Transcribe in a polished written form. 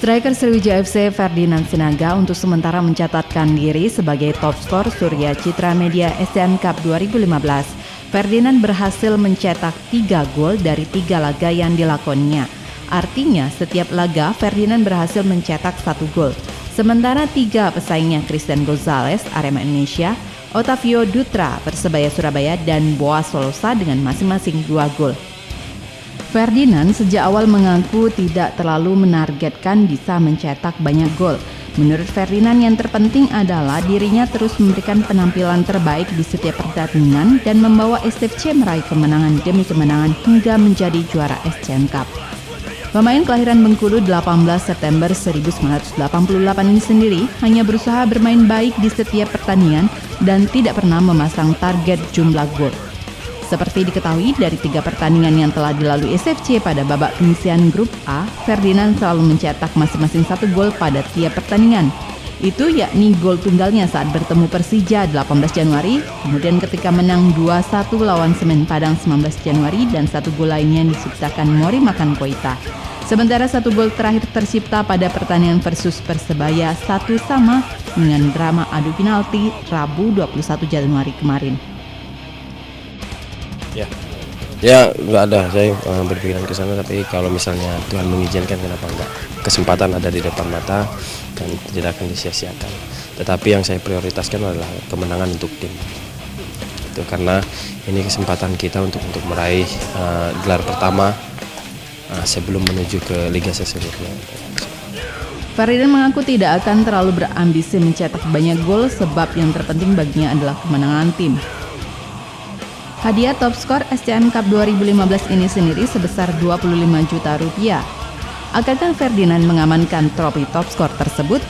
Striker Sriwijaya FC Ferdinand Sinaga untuk sementara mencatatkan diri sebagai top skor Surya Citra Media SDN Cup 2015. Ferdinand berhasil mencetak 3 gol dari 3 laga yang dilakoninya. Artinya setiap laga Ferdinand berhasil mencetak 1 gol. Sementara 3 pesaingnya Christian Gonzalez Arema Indonesia, Otavio Dutra Persebaya Surabaya dan Boas Solosa dengan masing-masing 2 gol. Ferdinand sejak awal mengaku tidak terlalu menargetkan bisa mencetak banyak gol. Menurut Ferdinand yang terpenting adalah dirinya terus memberikan penampilan terbaik di setiap pertandingan dan membawa SFC meraih kemenangan demi kemenangan hingga menjadi juara SCN Cup. Pemain kelahiran Bengkulu 18 September 1988 ini sendiri hanya berusaha bermain baik di setiap pertandingan dan tidak pernah memasang target jumlah gol. Seperti diketahui dari 3 pertandingan yang telah dilalui SFC pada babak penyisihan grup A, Ferdinand selalu mencetak masing-masing 1 gol pada tiap pertandingan. Itu yakni gol tunggalnya saat bertemu Persija 18 Januari, kemudian ketika menang 2-1 lawan Semen Padang 19 Januari dan 1 gol lainnya diciptakan Mori Makan Koita. Sementara 1 gol terakhir tercipta pada pertandingan versus Persebaya 1-1 dengan drama adu penalti Rabu 21 Januari kemarin. Ya nggak ada, saya berpikiran ke sana, tapi kalau misalnya Tuhan mengizinkan kenapa enggak. Kesempatan ada di depan mata dan tidak akan disia-siakan. Tetapi yang saya prioritaskan adalah kemenangan untuk tim. Itu karena ini kesempatan kita untuk meraih gelar pertama sebelum menuju ke Liga selanjutnya. Ferdinand mengaku tidak akan terlalu berambisi mencetak banyak gol sebab yang terpenting baginya adalah kemenangan tim. Hadiah top skor SCN Cup 2015 ini sendiri sebesar 25 juta rupiah. Akankah Ferdinand mengamankan trofi top skor tersebut?